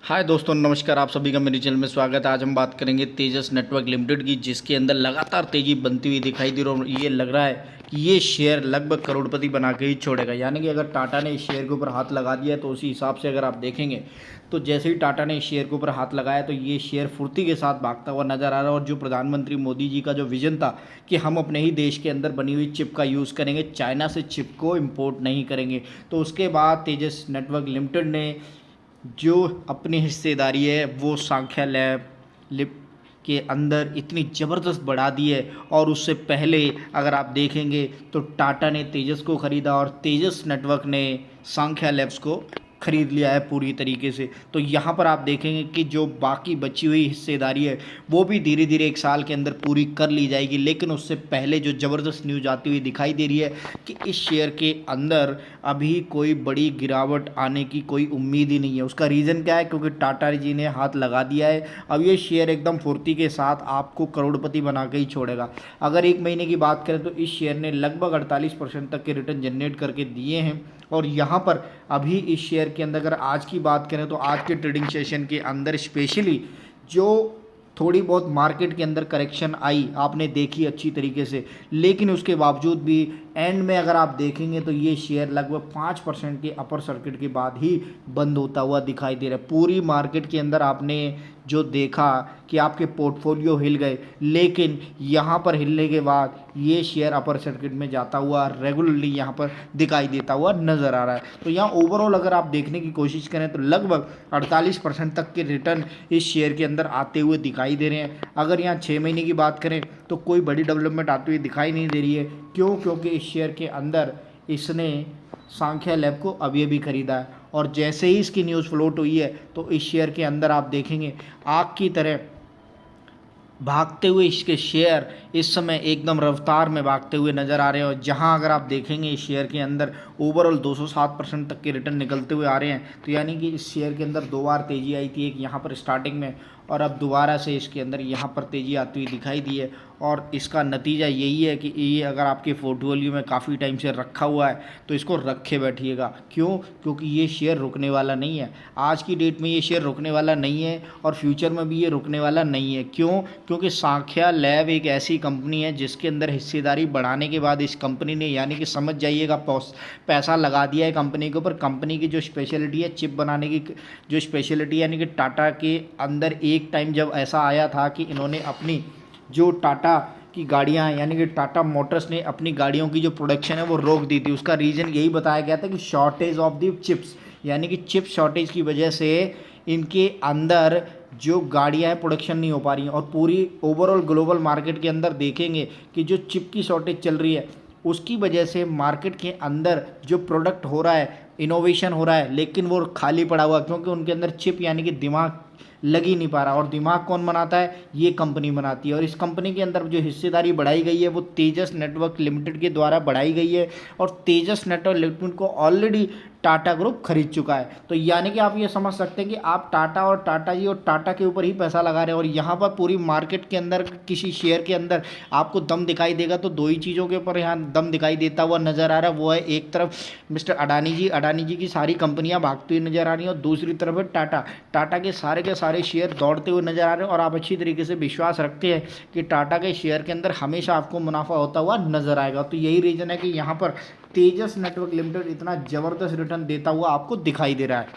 हाय दोस्तों, नमस्कार। आप सभी का मेरे चैनल में स्वागत है। आज हम बात करेंगे तेजस नेटवर्क लिमिटेड की, जिसके अंदर लगातार तेजी बनती हुई दिखाई दे रही है और ये लग रहा है कि ये शेयर लगभग करोड़पति बना के ही छोड़ेगा। यानी कि अगर टाटा ने इस शेयर के ऊपर हाथ लगा दिया है तो उसी हिसाब से अगर आप देखेंगे तो जैसे ही टाटा ने इस शेयर के ऊपर हाथ लगाया तो ये शेयर फुर्ती के साथ भागता हुआ नजर आ रहा है। और जो प्रधानमंत्री मोदी जी का जो विजन था कि हम अपने ही देश के अंदर बनी हुई चिप का यूज़ करेंगे, चाइना से चिप को इम्पोर्ट नहीं करेंगे, तो उसके बाद तेजस नेटवर्क लिमिटेड ने जो अपनी हिस्सेदारी है वो सांख्या लैब लिप के अंदर इतनी ज़बरदस्त बढ़ा दी है। और उससे पहले अगर आप देखेंगे तो टाटा ने तेजस को ख़रीदा और तेजस नेटवर्क ने सांख्या लैब्स को ख़रीद लिया है पूरी तरीके से। तो यहाँ पर आप देखेंगे कि जो बाकी बची हुई हिस्सेदारी है वो भी धीरे धीरे एक साल के अंदर पूरी कर ली जाएगी। लेकिन उससे पहले जो ज़बरदस्त न्यूज़ आती हुई दिखाई दे रही है कि इस शेयर के अंदर अभी कोई बड़ी गिरावट आने की कोई उम्मीद ही नहीं है। उसका रीज़न क्या है? क्योंकि टाटा जी ने हाथ लगा दिया है। अब ये शेयर एकदम फुर्ती के साथ आपको करोड़पति बना के ही छोड़ेगा। अगर एक महीने की बात करें तो इस शेयर ने लगभग 48% तक के रिटर्न जनरेट करके दिए हैं। और यहाँ पर अभी इस शेयर के अंदर अगर आज की बात करें तो आज के ट्रेडिंग सेशन के अंदर स्पेशली जो थोड़ी बहुत मार्केट के अंदर करेक्शन आई आपने देखी अच्छी तरीके से, लेकिन उसके बावजूद भी एंड में अगर आप देखेंगे तो ये शेयर लगभग 5% के अपर सर्किट के बाद ही बंद होता हुआ दिखाई दे रहा है। पूरी मार्केट के अंदर आपने जो देखा कि आपके पोर्टफोलियो हिल गए, लेकिन यहाँ पर हिलने के बाद ये शेयर अपर सर्किट में जाता हुआ रेगुलरली यहाँ पर दिखाई देता हुआ नज़र आ रहा है। तो यहाँ ओवरऑल अगर आप देखने की कोशिश करें तो लगभग 48% तक के रिटर्न इस शेयर के अंदर आते हुए दिखाई दे रहे हैं। अगर यहाँ 6 महीने की बात करें तो कोई बड़ी डेवलपमेंट आती हुई दिखाई नहीं दे रही है। क्यों? क्योंकि इस शेयर के अंदर इसने सांख्या लैब को अभी खरीदा है और जैसे ही इसकी न्यूज़ फ्लोट हुई है तो इस शेयर के अंदर आप देखेंगे आग की तरह भागते हुए इसके शेयर इस समय एकदम रफ्तार में भागते हुए नज़र आ रहे हैं। और जहां अगर आप देखेंगे इस शेयर के अंदर ओवरऑल 207% तक के रिटर्न निकलते हुए आ रहे हैं। तो यानी कि इस शेयर के अंदर 2 बार तेज़ी आई थी, एक यहाँ पर स्टार्टिंग में और अब दोबारा से इसके अंदर यहाँ पर तेज़ी आती हुई दिखाई दी है। और इसका नतीजा यही है कि ये अगर आपके पोर्टफोलियो में काफ़ी टाइम से रखा हुआ है तो इसको रखे बैठिएगा। क्यों? क्योंकि ये शेयर रुकने वाला नहीं है। आज की डेट में ये शेयर रुकने वाला नहीं है और फ्यूचर में भी ये रुकने वाला नहीं है। क्यों? क्योंकि सांख्या लैब एक ऐसी कंपनी है जिसके अंदर हिस्सेदारी बढ़ाने के बाद इस कंपनी ने यानी कि समझ जाइएगा पैसा लगा दिया है कंपनी के ऊपर। कंपनी की जो स्पेशलिटी है चिप बनाने की, जो स्पेशलिटी यानी कि टाटा के अंदर एक टाइम जब ऐसा आया था कि इन्होंने अपनी जो टाटा की गाड़ियां हैं यानी कि टाटा मोटर्स ने अपनी गाड़ियों की जो प्रोडक्शन है वो रोक दी थी। उसका रीज़न यही बताया गया था कि शॉर्टेज ऑफ द चिप्स, यानी कि चिप शॉर्टेज की वजह से इनके अंदर जो गाड़ियां हैं प्रोडक्शन नहीं हो पा रही हैं। और पूरी ओवरऑल ग्लोबल मार्केट के अंदर देखेंगे कि जो चिप की शॉर्टेज चल रही है उसकी वजह से मार्केट के अंदर जो प्रोडक्ट हो रहा है, इनोवेशन हो रहा है, लेकिन वो खाली पड़ा हुआ क्योंकि उनके अंदर चिप यानी कि दिमाग लग ही नहीं पा रहा। और दिमाग कौन बनाता है? ये कंपनी बनाती है। और इस कंपनी के अंदर जो हिस्सेदारी बढ़ाई गई है वो तेजस नेटवर्क लिमिटेड के द्वारा बढ़ाई गई है और तेजस नेटवर्क लिमिटेड को ऑलरेडी टाटा ग्रुप खरीद चुका है। तो यानी कि आप ये समझ सकते हैं कि आप टाटा और टाटा जी और टाटा के ऊपर ही पैसा लगा रहे हैं। और यहाँ पर पूरी मार्केट के अंदर किसी शेयर के अंदर आपको दम दिखाई देगा तो दो ही चीज़ों के ऊपर यहाँ दम दिखाई देता हुआ नज़र आ रहा है। वो है एक तरफ मिस्टर अडानी जी की सारी कंपनियाँ भागती हुई नज़र आ रही हैं और दूसरी तरफ है टाटा। टाटा के सारे शेयर दौड़ते हुए नज़र आ रहे हैं। और आप अच्छी तरीके से विश्वास रखते हैं कि टाटा के शेयर के अंदर हमेशा आपको मुनाफा होता हुआ नज़र आएगा। तो यही रीज़न है कि यहाँ पर तेजस नेटवर्क लिमिटेड इतना ज़बरदस्त रिटर्न देता हुआ आपको दिखाई दे रहा है।